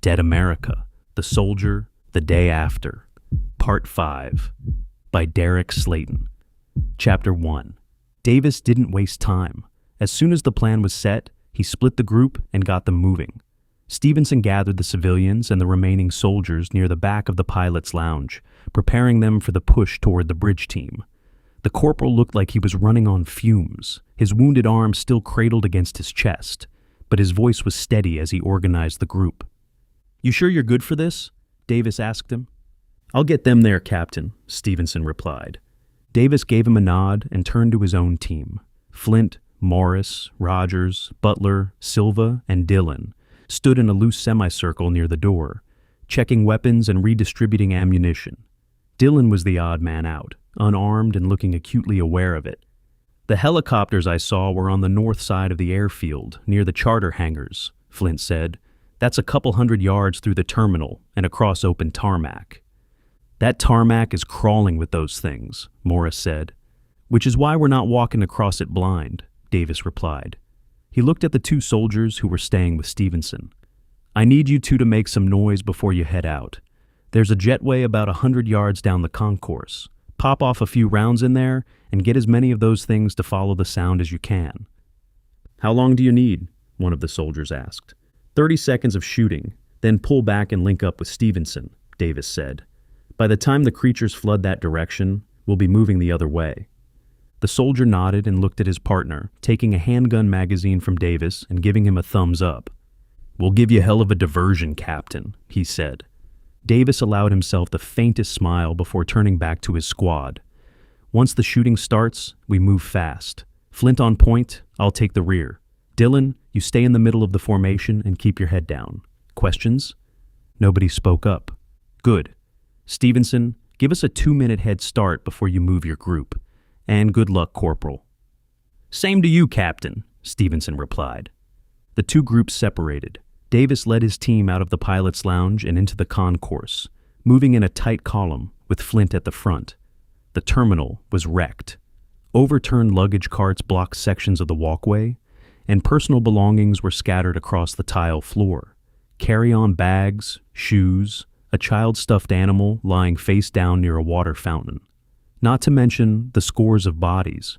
Dead America, The Soldier, The Day After, Part 5, by Derek Slayton. Chapter 1. Davis didn't waste time. As soon as the plan was set, he split the group and got them moving. Stevenson gathered the civilians and the remaining soldiers near the back of the pilot's lounge, preparing them for the push toward the bridge team. The corporal looked like he was running on fumes, his wounded arm still cradled against his chest, but his voice was steady as he organized the group. "You sure you're good for this?" Davis asked him. "I'll get them there, Captain," Stevenson replied. Davis gave him a nod and turned to his own team. Flint, Morris, Rogers, Butler, Silva, and Dillon stood in a loose semicircle near the door, checking weapons and redistributing ammunition. Dillon was the odd man out, unarmed and looking acutely aware of it. "The helicopters I saw were on the north side of the airfield, near the charter hangars," Flint said. "That's a couple 100 yards through the terminal and across open tarmac." "That tarmac is crawling with those things," Morris said. "Which is why we're not walking across it blind," Davis replied. He looked at the two soldiers who were staying with Stevenson. "I need you two to make some noise before you head out. There's a jetway about 100 yards down the concourse. Pop off a few rounds in there and get as many of those things to follow the sound as you can." "How long do you need?" one of the soldiers asked. 30 seconds of shooting, then pull back and link up with Stevenson," Davis said. "By the time the creatures flood that direction, we'll be moving the other way." The soldier nodded and looked at his partner, taking a handgun magazine from Davis and giving him a thumbs up. "We'll give you hell of a diversion, Captain," he said. Davis allowed himself the faintest smile before turning back to his squad. "Once the shooting starts, we move fast. Flint on point, I'll take the rear. Dillon, you stay in the middle of the formation and keep your head down. Questions?" Nobody spoke up. "Good. Stevenson, give us a 2-minute head start before you move your group. And good luck, Corporal." "Same to you, Captain," Stevenson replied. The two groups separated. Davis led his team out of the pilot's lounge and into the concourse, moving in a tight column with Flint at the front. The terminal was wrecked. Overturned luggage carts blocked sections of the walkway, and personal belongings were scattered across the tile floor. Carry-on bags, shoes, a child stuffed animal lying face down near a water fountain. Not to mention the scores of bodies.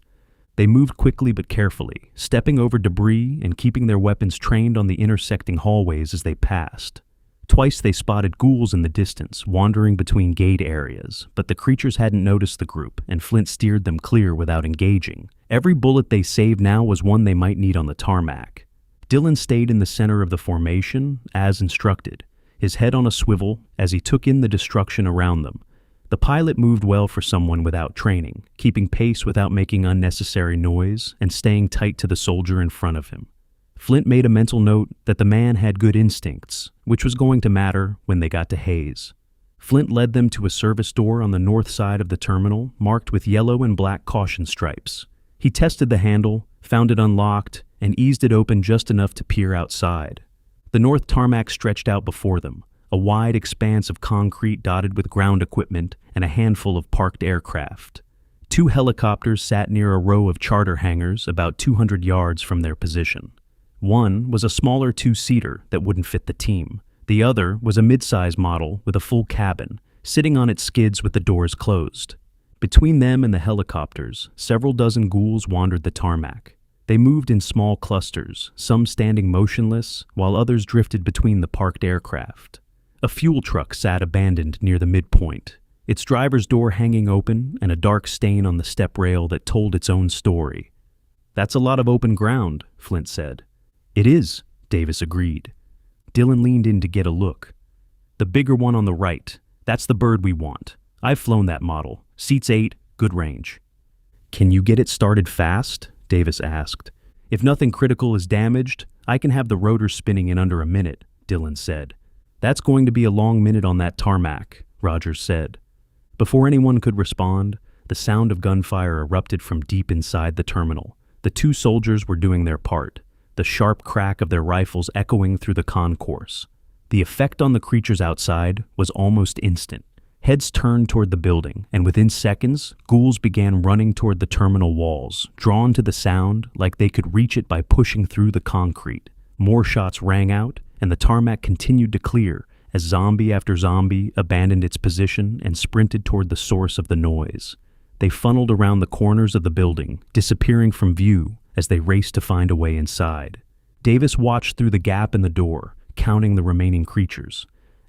They moved quickly but carefully, stepping over debris and keeping their weapons trained on the intersecting hallways as they passed. Twice they spotted ghouls in the distance, wandering between gate areas, but the creatures hadn't noticed the group, and Flint steered them clear without engaging. Every bullet they saved now was one they might need on the tarmac. Dillon stayed in the center of the formation, as instructed, his head on a swivel as he took in the destruction around them. The pilot moved well for someone without training, keeping pace without making unnecessary noise and staying tight to the soldier in front of him. Flint made a mental note that the man had good instincts, which was going to matter when they got to Hayes. Flint led them to a service door on the north side of the terminal, marked with yellow and black caution stripes. He tested the handle, found it unlocked, and eased it open just enough to peer outside. The north tarmac stretched out before them, a wide expanse of concrete dotted with ground equipment and a handful of parked aircraft. Two helicopters sat near a row of charter hangars about 200 yards from their position. One was a smaller 2-seater that wouldn't fit the team. The other was a mid-size model with a full cabin, sitting on its skids with the doors closed. Between them and the helicopters, several dozen ghouls wandered the tarmac. They moved in small clusters, some standing motionless, while others drifted between the parked aircraft. A fuel truck sat abandoned near the midpoint, its driver's door hanging open and a dark stain on the step rail that told its own story. "That's a lot of open ground," Flint said. "It is," Davis agreed. Dillon leaned in to get a look. "The bigger one on the right, that's the bird we want. I've flown that model. Seats 8, good range." "Can you get it started fast?" Davis asked. "If nothing critical is damaged, I can have the rotor spinning in under a minute," Dillon said. "That's going to be a long minute on that tarmac," Rogers said. Before anyone could respond, the sound of gunfire erupted from deep inside the terminal. The two soldiers were doing their part, the sharp crack of their rifles echoing through the concourse. The effect on the creatures outside was almost instant. Heads turned toward the building, and within seconds, ghouls began running toward the terminal walls, drawn to the sound like they could reach it by pushing through the concrete. More shots rang out, and the tarmac continued to clear as zombie after zombie abandoned its position and sprinted toward the source of the noise. They funneled around the corners of the building, disappearing from view as they raced to find a way inside. Davis watched through the gap in the door, counting the remaining creatures.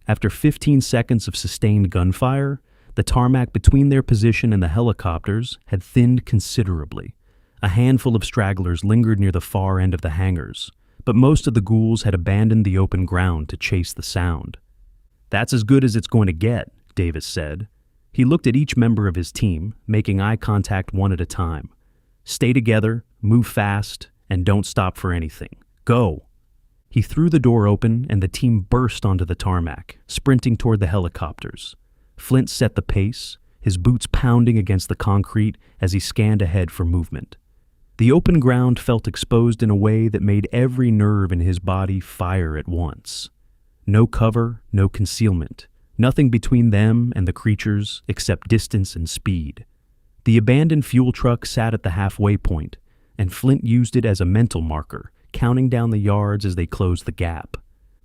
After 15 seconds of sustained gunfire, the tarmac between their position and the helicopters had thinned considerably. A handful of stragglers lingered near the far end of the hangars, but most of the ghouls had abandoned the open ground to chase the sound. "That's as good as it's going to get," Davis said. He looked at each member of his team, making eye contact one at a time. "Stay together, move fast, and don't stop for anything. Go!" He threw the door open and the team burst onto the tarmac, sprinting toward the helicopters. Flint set the pace, his boots pounding against the concrete as he scanned ahead for movement. The open ground felt exposed in a way that made every nerve in his body fire at once. No cover, no concealment, nothing between them and the creatures except distance and speed. The abandoned fuel truck sat at the halfway point, and Flint used it as a mental marker, counting down the yards as they closed the gap.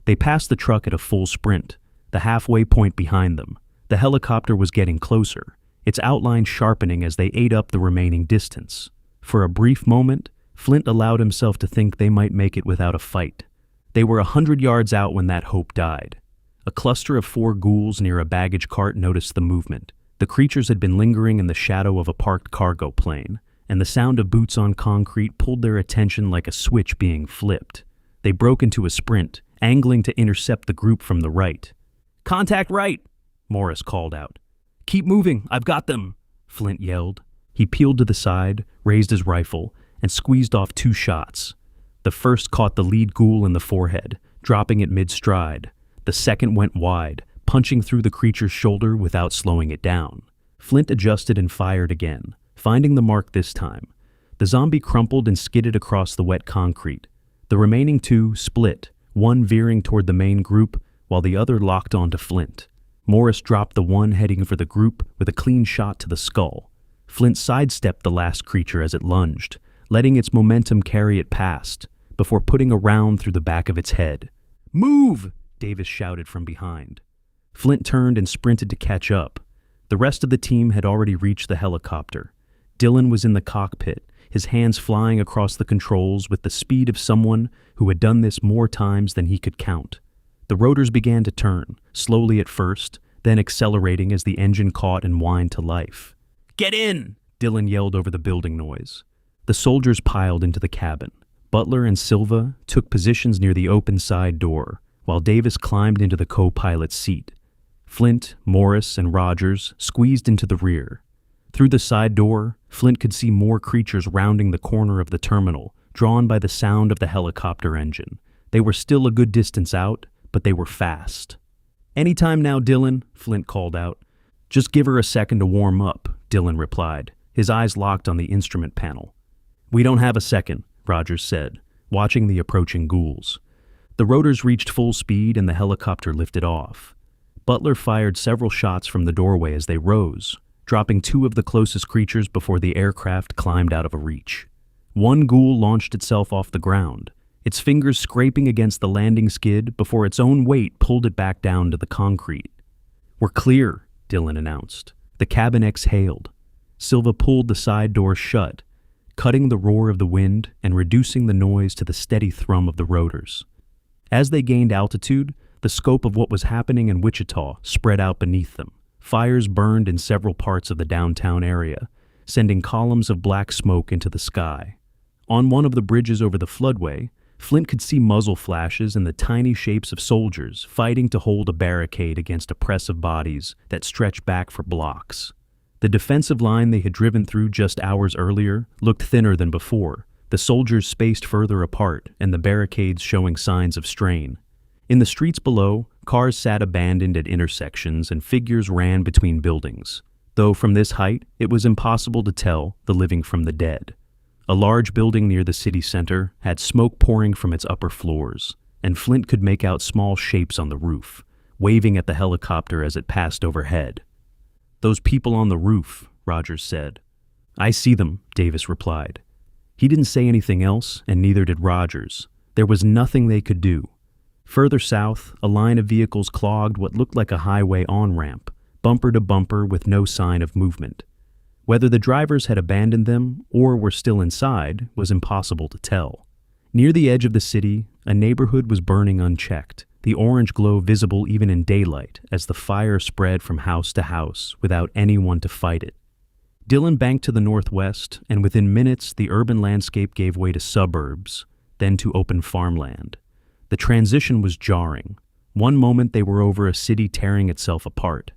They passed the truck at a full sprint, the halfway point behind them. The helicopter was getting closer, its outline sharpening as they ate up the remaining distance. For a brief moment, Flint allowed himself to think they might make it without a fight. They were 100 yards out when that hope died. A cluster of 4 ghouls near a baggage cart noticed the movement. The creatures had been lingering in the shadow of a parked cargo plane, and the sound of boots on concrete pulled their attention like a switch being flipped. They broke into a sprint, angling to intercept the group from the right. "Contact right!" Morris called out. "Keep moving, I've got them!" Flint yelled. He peeled to the side, raised his rifle, and squeezed off 2 shots. The first caught the lead ghoul in the forehead, dropping it mid-stride. The second went wide, punching through the creature's shoulder without slowing it down. Flint adjusted and fired again, finding the mark this time. The zombie crumpled and skidded across the wet concrete. The remaining 2 split, one veering toward the main group while the other locked onto Flint. Morris dropped the one heading for the group with a clean shot to the skull. Flint sidestepped the last creature as it lunged, letting its momentum carry it past, before putting a round through the back of its head. "Move!" Davis shouted from behind. Flint turned and sprinted to catch up. The rest of the team had already reached the helicopter. Dylan was in the cockpit, his hands flying across the controls with the speed of someone who had done this more times than he could count. The rotors began to turn, slowly at first, then accelerating as the engine caught and whined to life. "Get in!" Dylan yelled over the building noise. The soldiers piled into the cabin. Butler and Silva took positions near the open side door, while Davis climbed into the co-pilot's seat. Flint, Morris, and Rogers squeezed into the rear. Through the side door, Flint could see more creatures rounding the corner of the terminal, drawn by the sound of the helicopter engine. They were still a good distance out, but they were fast. "Anytime now, Dylan," Flint called out. "Just give her a second to warm up," Dylan replied, his eyes locked on the instrument panel. "We don't have a second," Rogers said, watching the approaching ghouls. The rotors reached full speed and the helicopter lifted off. Butler fired several shots from the doorway as they rose, dropping 2 of the closest creatures before the aircraft climbed out of reach. One ghoul launched itself off the ground, its fingers scraping against the landing skid before its own weight pulled it back down to the concrete. "We're clear," Dylan announced. The cabin exhaled. Silva pulled the side door shut, cutting the roar of the wind and reducing the noise to the steady thrum of the rotors. As they gained altitude, the scope of what was happening in Wichita spread out beneath them. Fires burned in several parts of the downtown area, sending columns of black smoke into the sky. On one of the bridges over the floodway, Flint could see muzzle flashes and the tiny shapes of soldiers fighting to hold a barricade against a press of bodies that stretched back for blocks. The defensive line they had driven through just hours earlier looked thinner than before, the soldiers spaced further apart and the barricades showing signs of strain. In the streets below, cars sat abandoned at intersections and figures ran between buildings, though from this height it was impossible to tell the living from the dead. A large building near the city center had smoke pouring from its upper floors, and Flint could make out small shapes on the roof, waving at the helicopter as it passed overhead. "Those people on the roof," Rogers said. "I see them," Davis replied. He didn't say anything else, and neither did Rogers. There was nothing they could do. Further south, a line of vehicles clogged what looked like a highway on-ramp, bumper to bumper with no sign of movement. Whether the drivers had abandoned them or were still inside was impossible to tell. Near the edge of the city, a neighborhood was burning unchecked, the orange glow visible even in daylight as the fire spread from house to house without anyone to fight it. Dylan banked to the northwest, and within minutes the urban landscape gave way to suburbs, then to open farmland. The transition was jarring. One moment they were over a city tearing itself apart,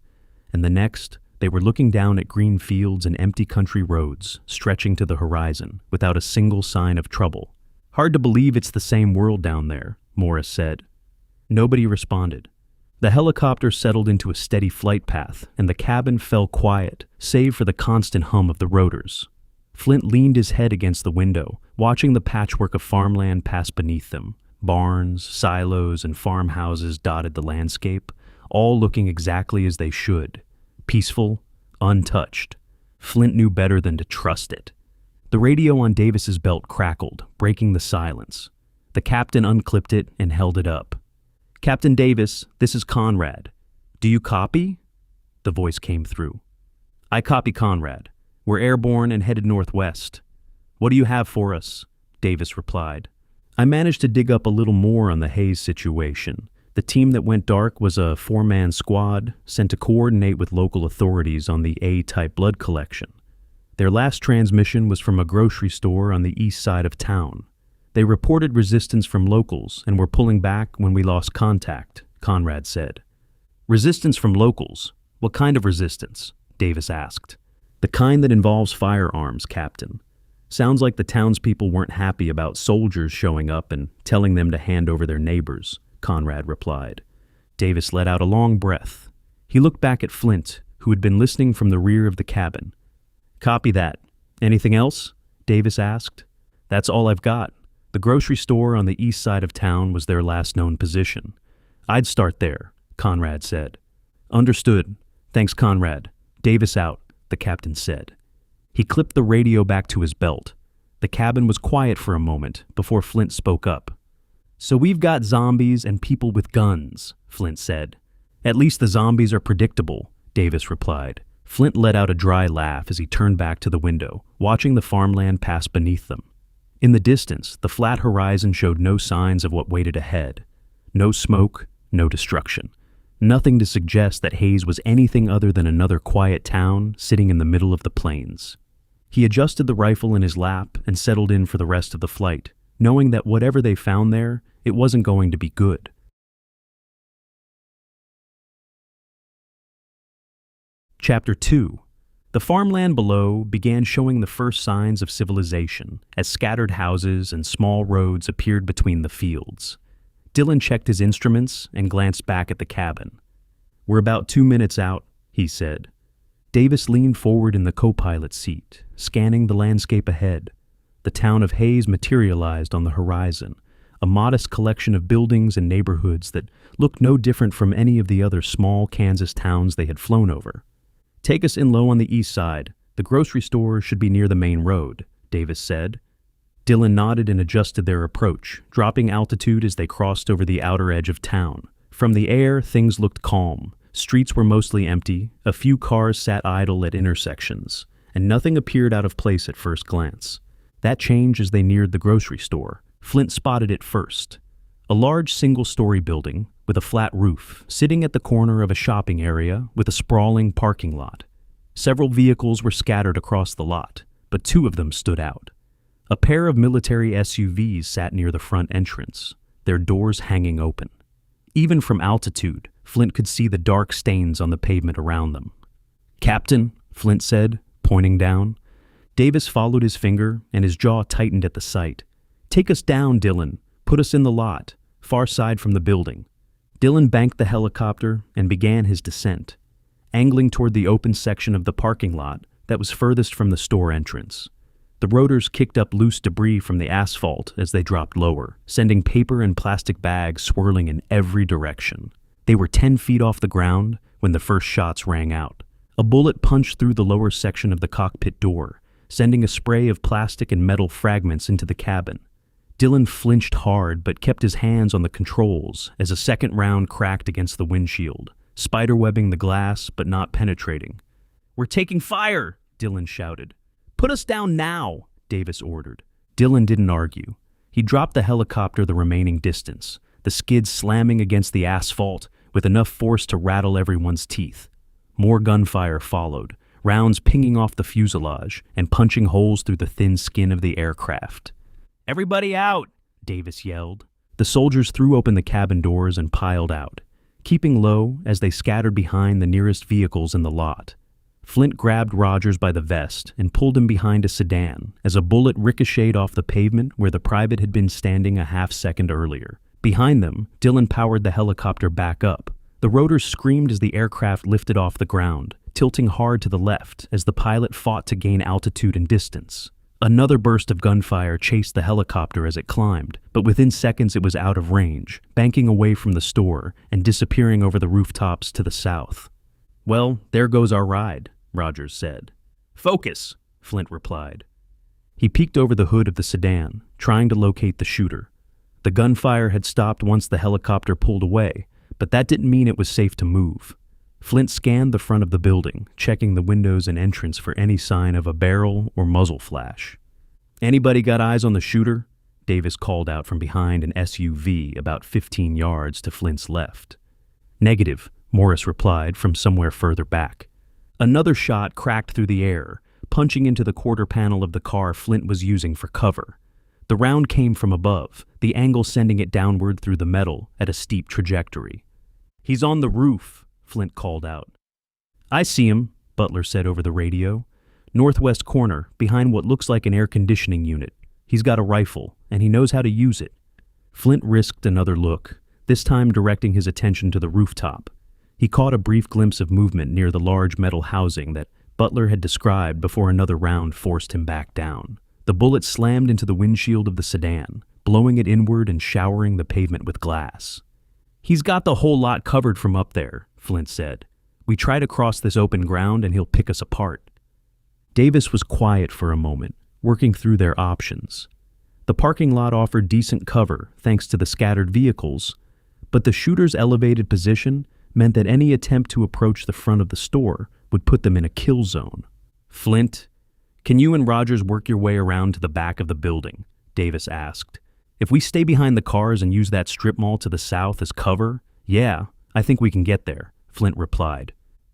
and the next they were looking down at green fields and empty country roads stretching to the horizon without a single sign of trouble. "Hard to believe it's the same world down there," Morris said. Nobody responded. The helicopter settled into a steady flight path, and the cabin fell quiet, save for the constant hum of the rotors. Flint leaned his head against the window, watching the patchwork of farmland pass beneath them. Barns, silos, and farmhouses dotted the landscape, all looking exactly as they should. Peaceful, untouched. Flint knew better than to trust it. The radio on Davis's belt crackled, breaking the silence. The captain unclipped it and held it up. "Captain Davis, this is Conrad. Do you copy?" The voice came through. "I copy, Conrad. We're airborne and headed northwest." "What do you have for us?" Davis replied. "I managed to dig up a little more on the Hayes situation. The team that went dark was a 4-man squad sent to coordinate with local authorities on the A-type blood collection. Their last transmission was from a grocery store on the east side of town. They reported resistance from locals and were pulling back when we lost contact," Conrad said. "Resistance from locals? What kind of resistance?" Davis asked. "The kind that involves firearms, Captain. Sounds like the townspeople weren't happy about soldiers showing up and telling them to hand over their neighbors," Conrad replied. Davis let out a long breath. He looked back at Flint, who had been listening from the rear of the cabin. "Copy that. Anything else?" Davis asked. "That's all I've got. The grocery store on the east side of town was their last known position. I'd start there," Conrad said. "Understood. Thanks, Conrad. Davis out," the captain said. He clipped the radio back to his belt. The cabin was quiet for a moment before Flint spoke up. "So we've got zombies and people with guns," Flint said. "At least the zombies are predictable," Davis replied. Flint let out a dry laugh as he turned back to the window, watching the farmland pass beneath them. In the distance, the flat horizon showed no signs of what waited ahead. No smoke, no destruction. Nothing to suggest that Hayes was anything other than another quiet town sitting in the middle of the plains. He adjusted the rifle in his lap and settled in for the rest of the flight, knowing that whatever they found there, it wasn't going to be good. Chapter 2. The farmland below began showing the first signs of civilization as scattered houses and small roads appeared between the fields. Dylan checked his instruments and glanced back at the cabin. "We're about 2 minutes out," he said. Davis leaned forward in the co-pilot seat, scanning the landscape ahead. The town of Hayes materialized on the horizon, a modest collection of buildings and neighborhoods that looked no different from any of the other small Kansas towns they had flown over. "Take us in low on the east side. The grocery store should be near the main road," Davis said. Dylan nodded and adjusted their approach, dropping altitude as they crossed over the outer edge of town. From the air, things looked calm. Streets were mostly empty, a few cars sat idle at intersections, and nothing appeared out of place at first glance. That changed as they neared the grocery store. Flint spotted it first. A large single-story building with a flat roof, sitting at the corner of a shopping area with a sprawling parking lot. Several vehicles were scattered across the lot, but 2 of them stood out. A pair of military SUVs sat near the front entrance, their doors hanging open. Even from altitude, Flint could see the dark stains on the pavement around them. "Captain," Flint said, pointing down. Davis followed his finger, and his jaw tightened at the sight. "Take us down, Dylan. Put us in the lot, far side from the building." Dylan banked the helicopter and began his descent, angling toward the open section of the parking lot that was furthest from the store entrance. The rotors kicked up loose debris from the asphalt as they dropped lower, sending paper and plastic bags swirling in every direction. They were 10 feet off the ground when the first shots rang out. A bullet punched through the lower section of the cockpit door, sending a spray of plastic and metal fragments into the cabin. Dylan flinched hard but kept his hands on the controls as a second round cracked against the windshield, spiderwebbing the glass but not penetrating. "We're taking fire!" Dylan shouted. "Put us down now!" Davis ordered. Dylan didn't argue. He dropped the helicopter the remaining distance, the skid slamming against the asphalt with enough force to rattle everyone's teeth. More gunfire followed, rounds pinging off the fuselage and punching holes through the thin skin of the aircraft. "Everybody out!" Davis yelled. The soldiers threw open the cabin doors and piled out, keeping low as they scattered behind the nearest vehicles in the lot. Flint grabbed Rogers by the vest and pulled him behind a sedan as a bullet ricocheted off the pavement where the private had been standing a half-second earlier. Behind them, Dylan powered the helicopter back up. The rotors screamed as the aircraft lifted off the ground, tilting hard to the left as the pilot fought to gain altitude and distance. Another burst of gunfire chased the helicopter as it climbed, but within seconds it was out of range, banking away from the store and disappearing over the rooftops to the south. "Well, there goes our ride," Rogers said. "Focus," Flint replied. He peeked over the hood of the sedan, trying to locate the shooter. The gunfire had stopped once the helicopter pulled away, but that didn't mean it was safe to move. Flint scanned the front of the building, checking the windows and entrance for any sign of a barrel or muzzle flash. "Anybody got eyes on the shooter?" Davis called out from behind an SUV about 15 yards to Flint's left. "Negative," Morris replied from somewhere further back. Another shot cracked through the air, punching into the quarter panel of the car Flint was using for cover. The round came from above, the angle sending it downward through the metal at a steep trajectory. "He's on the roof," Flint called out. "I see him," Butler said over the radio. "Northwest corner, behind what looks like an air conditioning unit. He's got a rifle, and he knows how to use it." Flint risked another look, this time directing his attention to the rooftop. He caught a brief glimpse of movement near the large metal housing that Butler had described before another round forced him back down. The bullet slammed into the windshield of the sedan, blowing it inward and showering the pavement with glass. "He's got the whole lot covered from up there," Flint said. "We try to cross this open ground and he'll pick us apart." Davis was quiet for a moment, working through their options. The parking lot offered decent cover thanks to the scattered vehicles, but the shooter's elevated position meant that any attempt to approach the front of the store would put them in a kill zone. "Flint, can you and Rogers work your way around to the back of the building?" Davis asked. "If we stay behind the cars and use that strip mall to the south as cover, yeah, I think we can get there," Flint replied.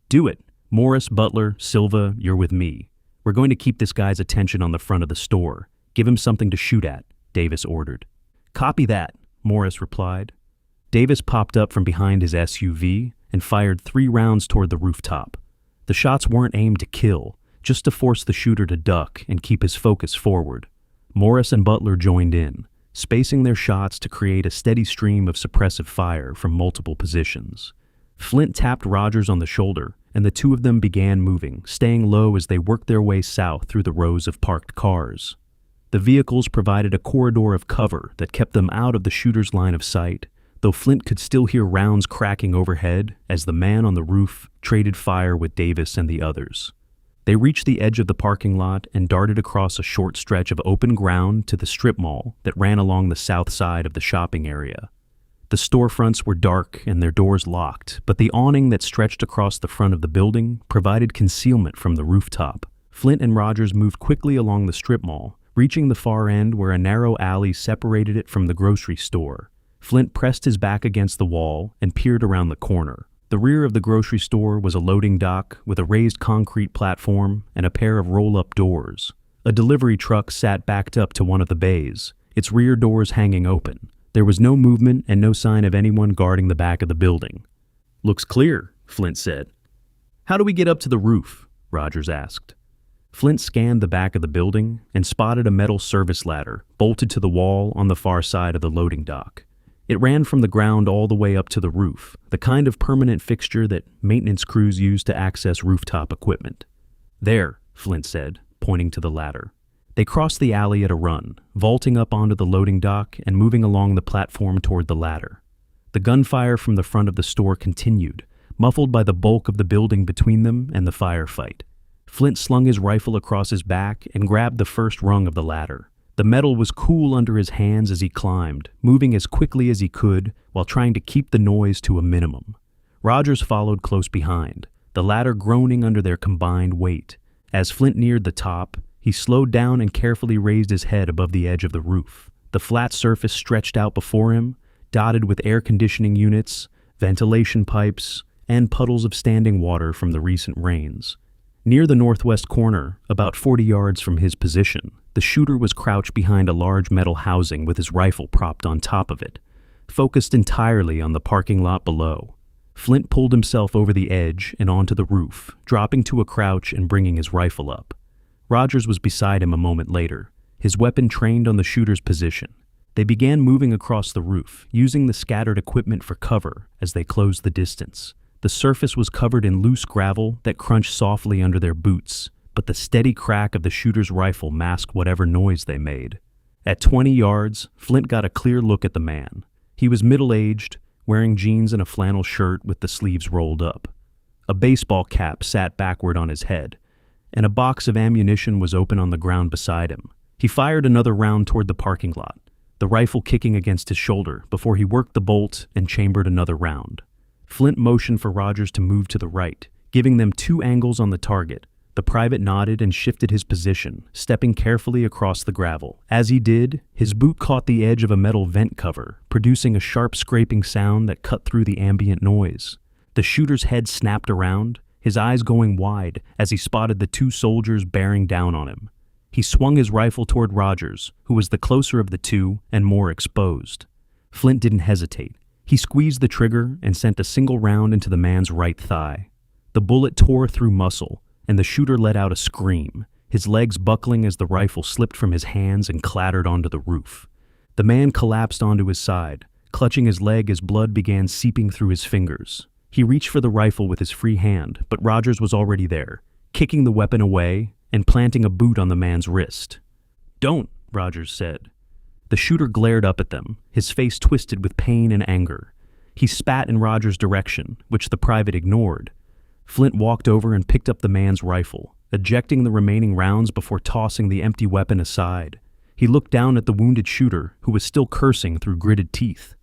"Do it. Morris, Butler, Silva, you're with me. We're going to keep this guy's attention on the front of the store. Give him something to shoot at," Davis ordered. "Copy that," Morris replied. Davis popped up from behind his SUV and fired 3 rounds toward the rooftop. The shots weren't aimed to kill, just to force the shooter to duck and keep his focus forward. Morris and Butler joined in, spacing their shots to create a steady stream of suppressive fire from multiple positions. Flint tapped Rogers on the shoulder, and the two of them began moving, staying low as they worked their way south through the rows of parked cars. The vehicles provided a corridor of cover that kept them out of the shooter's line of sight, though Flint could still hear rounds cracking overhead as the man on the roof traded fire with Davis and the others. They reached the edge of the parking lot and darted across a short stretch of open ground to the strip mall that ran along the south side of the shopping area. The storefronts were dark and their doors locked, but the awning that stretched across the front of the building provided concealment from the rooftop. Flint and Rogers moved quickly along the strip mall, reaching the far end where a narrow alley separated it from the grocery store. Flint pressed his back against the wall and peered around the corner. The rear of the grocery store was a loading dock with a raised concrete platform and a pair of roll-up doors. A delivery truck sat backed up to one of the bays, its rear doors hanging open. There was no movement and no sign of anyone guarding the back of the building. "Looks clear," Flint said. "How do we get up to the roof?" Rogers asked. Flint scanned the back of the building and spotted a metal service ladder bolted to the wall on the far side of the loading dock. It ran from the ground all the way up to the roof, the kind of permanent fixture that maintenance crews use to access rooftop equipment. "There," Flint said, pointing to the ladder. They crossed the alley at a run, vaulting up onto the loading dock and moving along the platform toward the ladder. The gunfire from the front of the store continued, muffled by the bulk of the building between them and the firefight. Flint slung his rifle across his back and grabbed the first rung of the ladder. The metal was cool under his hands as he climbed, moving as quickly as he could while trying to keep the noise to a minimum. Rogers followed close behind, the latter groaning under their combined weight. As Flint neared the top, he slowed down and carefully raised his head above the edge of the roof. The flat surface stretched out before him, dotted with air conditioning units, ventilation pipes, and puddles of standing water from the recent rains. Near the northwest corner, about 40 yards from his position, the shooter was crouched behind a large metal housing with his rifle propped on top of it, focused entirely on the parking lot below. Flint pulled himself over the edge and onto the roof, dropping to a crouch and bringing his rifle up. Rogers was beside him a moment later, his weapon trained on the shooter's position. They began moving across the roof, using the scattered equipment for cover as they closed the distance. The surface was covered in loose gravel that crunched softly under their boots, but the steady crack of the shooter's rifle masked whatever noise they made. At 20 yards, Flint got a clear look at the man. He was middle-aged, wearing jeans and a flannel shirt with the sleeves rolled up. A baseball cap sat backward on his head, and a box of ammunition was open on the ground beside him. He fired another round toward the parking lot, the rifle kicking against his shoulder before he worked the bolt and chambered another round. Flint motioned for Rogers to move to the right, giving them 2 angles on the target. The private nodded and shifted his position, stepping carefully across the gravel. As he did, his boot caught the edge of a metal vent cover, producing a sharp scraping sound that cut through the ambient noise. The shooter's head snapped around, his eyes going wide as he spotted the 2 soldiers bearing down on him. He swung his rifle toward Rogers, who was the closer of the 2 and more exposed. Flint didn't hesitate. He squeezed the trigger and sent a single round into the man's right thigh. The bullet tore through muscle, and the shooter let out a scream, his legs buckling as the rifle slipped from his hands and clattered onto the roof. The man collapsed onto his side, clutching his leg as blood began seeping through his fingers. He reached for the rifle with his free hand, but Rogers was already there, kicking the weapon away and planting a boot on the man's wrist. "Don't," Rogers said. The shooter glared up at them, his face twisted with pain and anger. He spat in Rogers' direction, which the private ignored. Flint walked over and picked up the man's rifle, ejecting the remaining rounds before tossing the empty weapon aside. He looked down at the wounded shooter, who was still cursing through gritted teeth.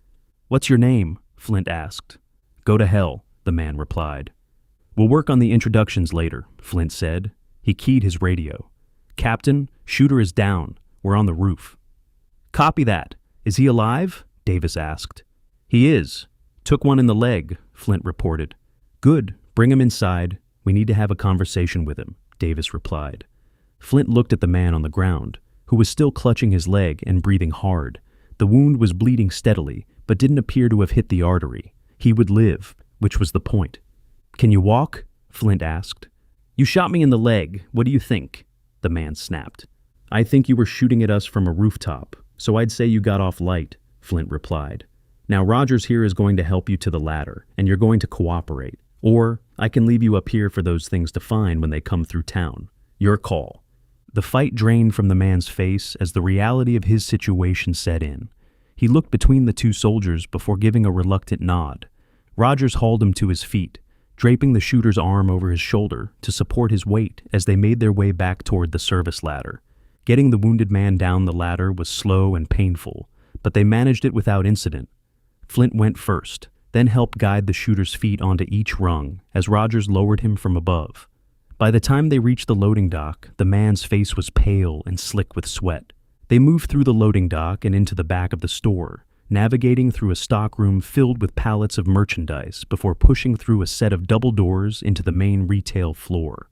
"What's your name?" Flint asked. "Go to hell," the man replied. "We'll work on the introductions later," Flint said. He keyed his radio. "Captain, shooter is down. We're on the roof." "Copy that. Is he alive?" Davis asked. "He is. Took one in the leg," Flint reported. "Good. Bring him inside. We need to have a conversation with him," Davis replied. Flint looked at the man on the ground, who was still clutching his leg and breathing hard. The wound was bleeding steadily, but didn't appear to have hit the artery. He would live, which was the point. "Can you walk?" Flint asked. "You shot me in the leg. What do you think?" the man snapped. "I think you were shooting at us from a rooftop, so I'd say you got off light," Flint replied. "Now Rogers here is going to help you to the ladder, and you're going to cooperate. Or I can leave you up here for those things to find when they come through town. Your call." The fight drained from the man's face as the reality of his situation set in. He looked between the 2 soldiers before giving a reluctant nod. Rogers hauled him to his feet, draping the shooter's arm over his shoulder to support his weight as they made their way back toward the service ladder. Getting the wounded man down the ladder was slow and painful, but they managed it without incident. Flint went first, then helped guide the shooter's feet onto each rung as Rogers lowered him from above. By the time they reached the loading dock, the man's face was pale and slick with sweat. They moved through the loading dock and into the back of the store, navigating through a stockroom filled with pallets of merchandise before pushing through a set of double doors into the main retail floor.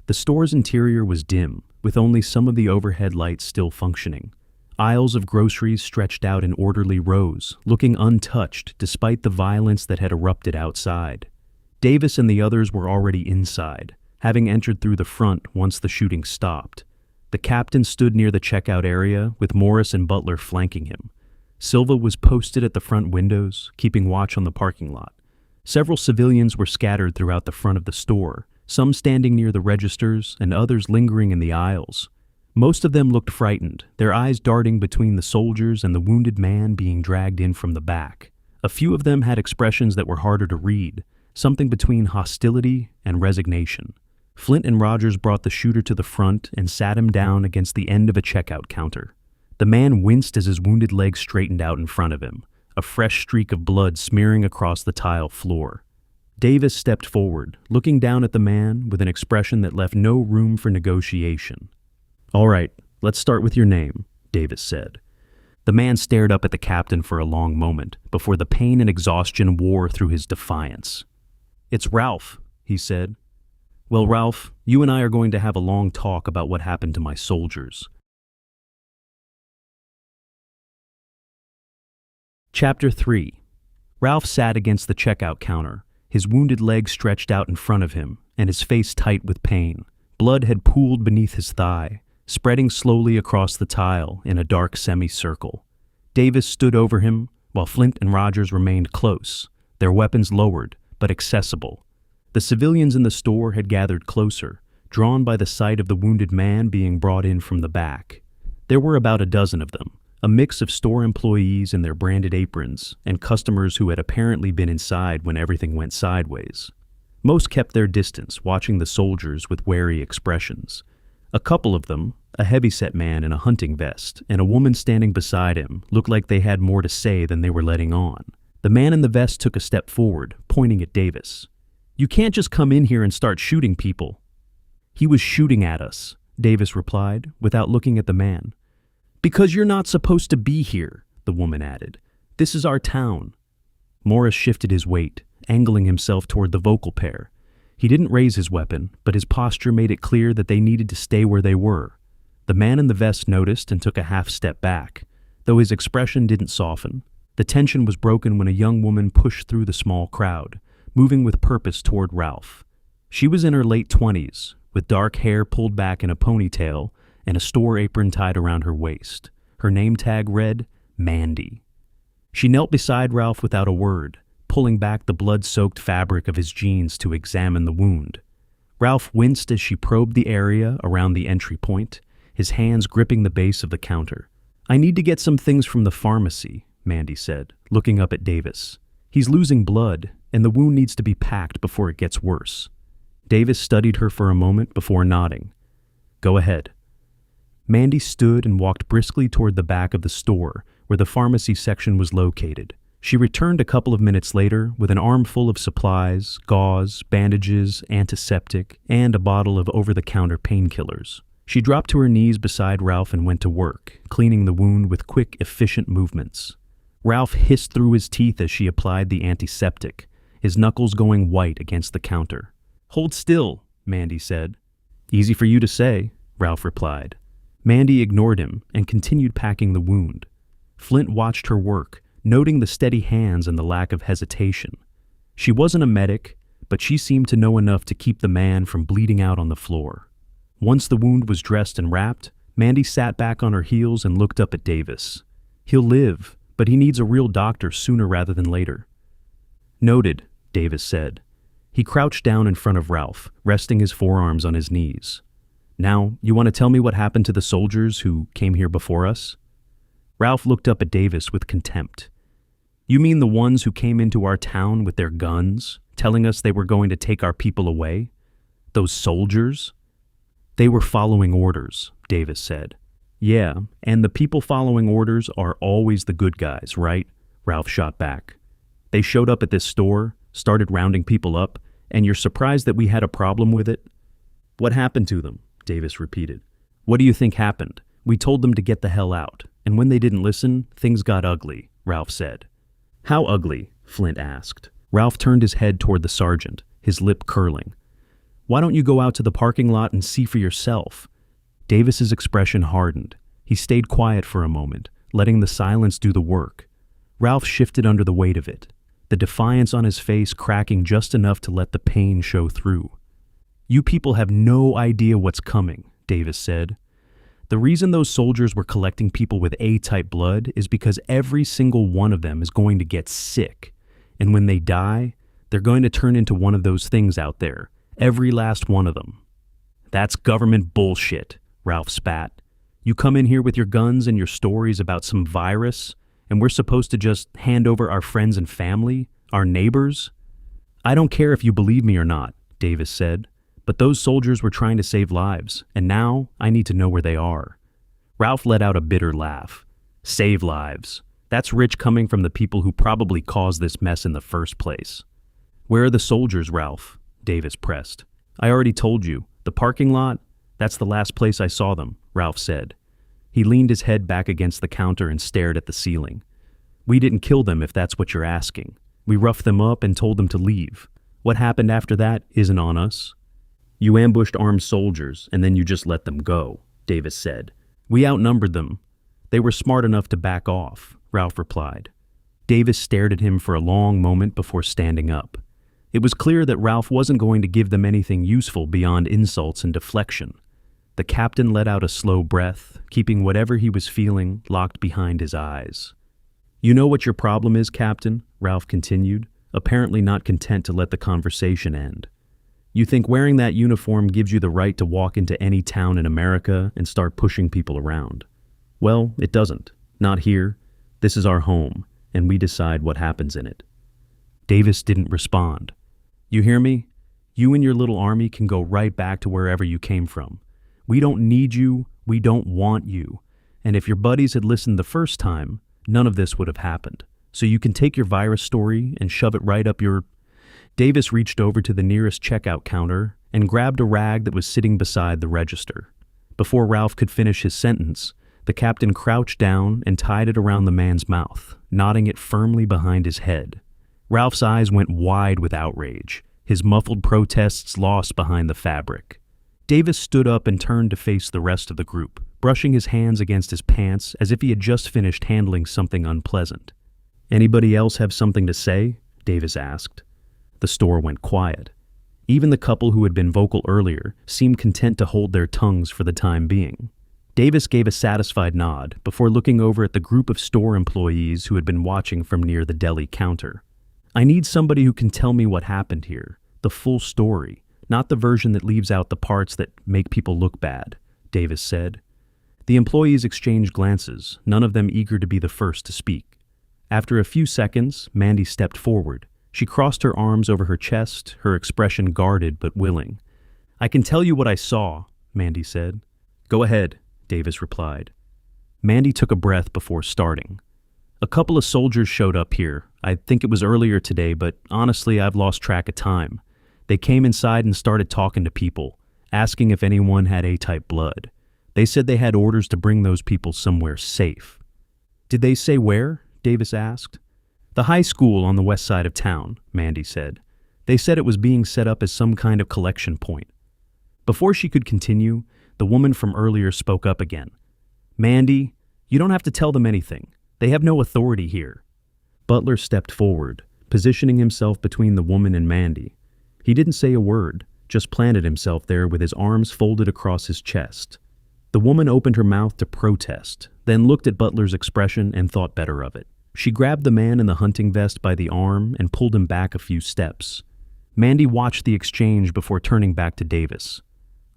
The store's interior was dim, with only some of the overhead lights still functioning. Aisles of groceries stretched out in orderly rows, looking untouched despite the violence that had erupted outside. Davis and the others were already inside, having entered through the front once the shooting stopped. The captain stood near the checkout area, with Morris and Butler flanking him. Silva was posted at the front windows, keeping watch on the parking lot. Several civilians were scattered throughout the front of the store, some standing near the registers and others lingering in the aisles. Most of them looked frightened, their eyes darting between the soldiers and the wounded man being dragged in from the back. A few of them had expressions that were harder to read, something between hostility and resignation. Flint and Rogers brought the shooter to the front and sat him down against the end of a checkout counter. The man winced as his wounded leg straightened out in front of him, a fresh streak of blood smearing across the tile floor. Davis stepped forward, looking down at the man with an expression that left no room for negotiation. "All right, let's start with your name," Davis said. The man stared up at the captain for a long moment before the pain and exhaustion wore through his defiance. "It's Ralph," he said. "Well, Ralph, you and I are going to have a long talk about what happened to my soldiers." Chapter 3. Ralph sat against the checkout counter, his wounded leg stretched out in front of him and his face tight with pain. Blood had pooled beneath his thigh, spreading slowly across the tile in a dark semicircle. Davis stood over him, while Flint and Rogers remained close, their weapons lowered, but accessible. The civilians in the store had gathered closer, drawn by the sight of the wounded man being brought in from the back. There were about a dozen of them, a mix of store employees in their branded aprons and customers who had apparently been inside when everything went sideways. Most kept their distance, watching the soldiers with wary expressions. A couple of them, a heavyset man in a hunting vest and a woman standing beside him, looked like they had more to say than they were letting on. The man in the vest took a step forward, pointing at Davis. "You can't just come in here and start shooting people." "He was shooting at us," Davis replied, without looking at the man. "Because you're not supposed to be here," the woman added. "This is our town." Morris shifted his weight, angling himself toward the vocal pair. He didn't raise his weapon, but his posture made it clear that they needed to stay where they were. The man in the vest noticed and took a half step back, though his expression didn't soften. The tension was broken when a young woman pushed through the small crowd, moving with purpose toward Ralph. She was in her late 20s, with dark hair pulled back in a ponytail and a store apron tied around her waist. Her name tag read, Mandy. She knelt beside Ralph without a word, pulling back the blood-soaked fabric of his jeans to examine the wound. Ralph winced as she probed the area around the entry point, his hands gripping the base of the counter. "I need to get some things from the pharmacy," Mandy said, looking up at Davis. "He's losing blood, and the wound needs to be packed before it gets worse." Davis studied her for a moment before nodding. "Go ahead." Mandy stood and walked briskly toward the back of the store, where the pharmacy section was located. She returned a couple of minutes later with an armful of supplies, gauze, bandages, antiseptic, and a bottle of over-the-counter painkillers. She dropped to her knees beside Ralph and went to work, cleaning the wound with quick, efficient movements. Ralph hissed through his teeth as she applied the antiseptic, his knuckles going white against the counter. "Hold still," Mandy said. "Easy for you to say," Ralph replied. Mandy ignored him and continued packing the wound. Flint watched her work, noting the steady hands and the lack of hesitation. She wasn't a medic, but she seemed to know enough to keep the man from bleeding out on the floor. Once the wound was dressed and wrapped, Mandy sat back on her heels and looked up at Davis. "He'll live, but he needs a real doctor sooner rather than later." "Noted," Davis said. He crouched down in front of Ralph, resting his forearms on his knees. "Now, you want to tell me what happened to the soldiers who came here before us?" Ralph looked up at Davis with contempt. "You mean the ones who came into our town with their guns, telling us they were going to take our people away? Those soldiers?" "They were following orders," Davis said. "Yeah, and the people following orders are always the good guys, right?" Ralph shot back. "They showed up at this store, started rounding people up, and you're surprised that we had a problem with it?" "What happened to them?" Davis repeated. "What do you think happened? We told them to get the hell out, and when they didn't listen, things got ugly," Ralph said. "How ugly?" Flint asked. Ralph turned his head toward the sergeant, his lip curling. "Why don't you go out to the parking lot and see for yourself?" Davis's expression hardened. He stayed quiet for a moment, letting the silence do the work. Ralph shifted under the weight of it, the defiance on his face cracking just enough to let the pain show through. "You people have no idea what's coming," Davis said. "The reason those soldiers were collecting people with A-type blood is because every single one of them is going to get sick. And when they die, they're going to turn into one of those things out there. Every last one of them." "That's government bullshit," Ralph spat. "You come in here with your guns and your stories about some virus, and we're supposed to just hand over our friends and family, our neighbors?" "I don't care if you believe me or not," Davis said. "But those soldiers were trying to save lives, and now I need to know where they are." Ralph let out a bitter laugh. Save lives. That's rich coming from the people who probably caused this mess in the first place. Where are the soldiers, Ralph? Davis pressed. I already told you. The parking lot? That's the last place I saw them, Ralph said. He leaned his head back against the counter and stared at the ceiling. We didn't kill them if that's what you're asking. We roughed them up and told them to leave. What happened after that isn't on us. You ambushed armed soldiers and then you just let them go, Davis said. We outnumbered them. They were smart enough to back off, Ralph replied. Davis stared at him for a long moment before standing up. It was clear that Ralph wasn't going to give them anything useful beyond insults and deflection. The captain let out a slow breath, keeping whatever he was feeling locked behind his eyes. You know what your problem is, Captain? Ralph continued, apparently not content to let the conversation end. You think wearing that uniform gives you the right to walk into any town in America and start pushing people around. Well, it doesn't. Not here. This is our home, and we decide what happens in it. Davis didn't respond. You hear me? You and your little army can go right back to wherever you came from. We don't need you. We don't want you. And if your buddies had listened the first time, none of this would have happened. So you can take your virus story and shove it right up your... Davis reached over to the nearest checkout counter and grabbed a rag that was sitting beside the register. Before Ralph could finish his sentence, the captain crouched down and tied it around the man's mouth, knotting it firmly behind his head. Ralph's eyes went wide with outrage, his muffled protests lost behind the fabric. Davis stood up and turned to face the rest of the group, brushing his hands against his pants as if he had just finished handling something unpleasant. Anybody else have something to say? Davis asked. The store went quiet. Even the couple who had been vocal earlier seemed content to hold their tongues for the time being. Davis gave a satisfied nod before looking over at the group of store employees who had been watching from near the deli counter. I need somebody who can tell me what happened here, the full story, not the version that leaves out the parts that make people look bad, Davis said. The employees exchanged glances, none of them eager to be the first to speak. After a few seconds, Mandy stepped forward. She crossed her arms over her chest, her expression guarded but willing. I can tell you what I saw, Mandy said. Go ahead, Davis replied. Mandy took a breath before starting. A couple of soldiers showed up here. I think it was earlier today, but honestly, I've lost track of time. They came inside and started talking to people, asking if anyone had A-type blood. They said they had orders to bring those people somewhere safe. Did they say where? Davis asked. The high school on the west side of town, Mandy said. They said it was being set up as some kind of collection point. Before she could continue, the woman from earlier spoke up again. Mandy, you don't have to tell them anything. They have no authority here. Butler stepped forward, positioning himself between the woman and Mandy. He didn't say a word, just planted himself there with his arms folded across his chest. The woman opened her mouth to protest, then looked at Butler's expression and thought better of it. She grabbed the man in the hunting vest by the arm and pulled him back a few steps. Mandy watched the exchange before turning back to Davis.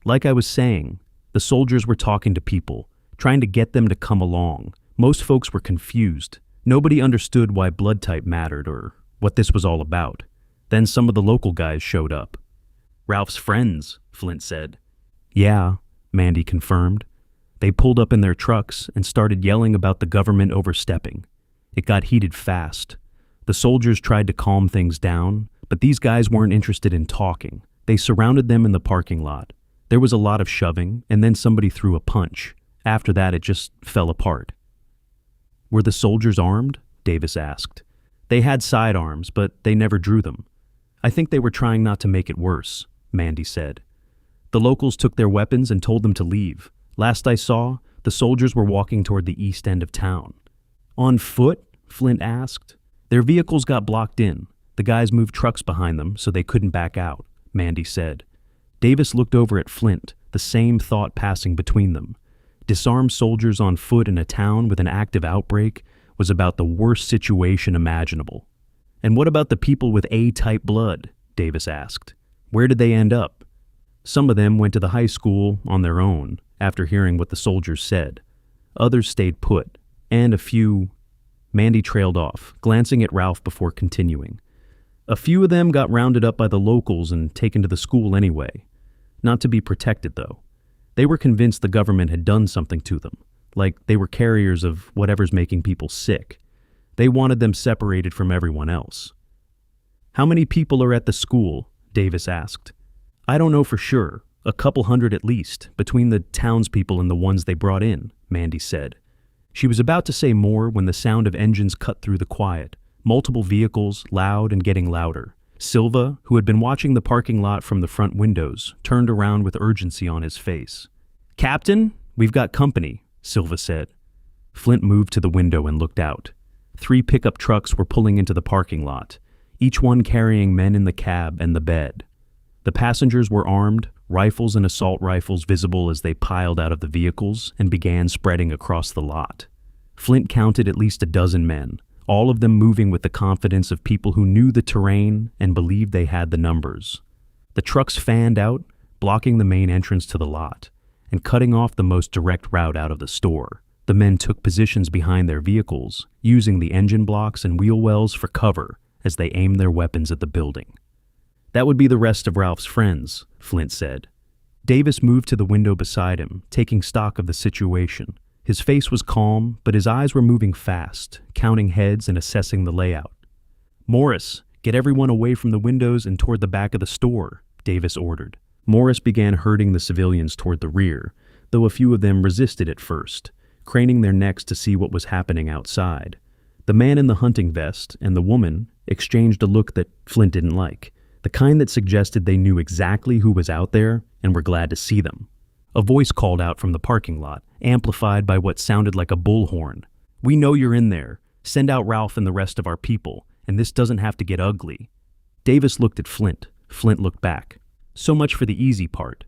Like I was saying, the soldiers were talking to people, trying to get them to come along. Most folks were confused. Nobody understood why blood type mattered or what this was all about. Then some of the local guys showed up. Ralph's friends, Flint said. Yeah, Mandy confirmed. They pulled up in their trucks and started yelling about the government overstepping. It got heated fast. The soldiers tried to calm things down, but these guys weren't interested in talking. They surrounded them in the parking lot. There was a lot of shoving, and then somebody threw a punch. After that, it just fell apart. Were the soldiers armed? Davis asked. They had sidearms, but they never drew them. I think they were trying not to make it worse, Mandy said. The locals took their weapons and told them to leave. Last I saw, the soldiers were walking toward the east end of town. On foot? Flint asked. Their vehicles got blocked in. The guys moved trucks behind them so they couldn't back out, Mandy said. Davis looked over at Flint, the same thought passing between them. Disarm soldiers on foot in a town with an active outbreak was about the worst situation imaginable. And what about the people with A-type blood? Davis asked. Where did they end up? Some of them went to the high school on their own after hearing what the soldiers said. Others stayed put, and a few... Mandy trailed off, glancing at Ralph before continuing. A few of them got rounded up by the locals and taken to the school anyway. Not to be protected, though. They were convinced the government had done something to them. like they were carriers of whatever's making people sick. They wanted them separated from everyone else. "How many people are at the school?" Davis asked. "I don't know for sure. A couple hundred at least, between the townspeople and the ones they brought in," Mandy said. She was about to say more when the sound of engines cut through the quiet. Multiple vehicles, loud and getting louder. Silva, who had been watching the parking lot from the front windows, turned around with urgency on his face. "Captain, we've got company," Silva said. Flint moved to the window and looked out. 3 pickup trucks were pulling into the parking lot, each one carrying men in the cab and the bed. The passengers were armed, rifles and assault rifles visible as they piled out of the vehicles and began spreading across the lot. Flint counted at least a dozen men, all of them moving with the confidence of people who knew the terrain and believed they had the numbers. The trucks fanned out, blocking the main entrance to the lot, and cutting off the most direct route out of the store. The men took positions behind their vehicles, using the engine blocks and wheel wells for cover as they aimed their weapons at the building. "That would be the rest of Ralph's friends," Flint said. Davis moved to the window beside him, taking stock of the situation. His face was calm, but his eyes were moving fast, counting heads and assessing the layout. "Morris, get everyone away from the windows and toward the back of the store," Davis ordered. Morris began herding the civilians toward the rear, though a few of them resisted at first, craning their necks to see what was happening outside. The man in the hunting vest and the woman exchanged a look that Flint didn't like, the kind that suggested they knew exactly who was out there and were glad to see them. A voice called out from the parking lot, amplified by what sounded like a bullhorn. "We know you're in there. Send out Ralph and the rest of our people, and this doesn't have to get ugly." Davis looked at Flint. Flint looked back. "So much for the easy part.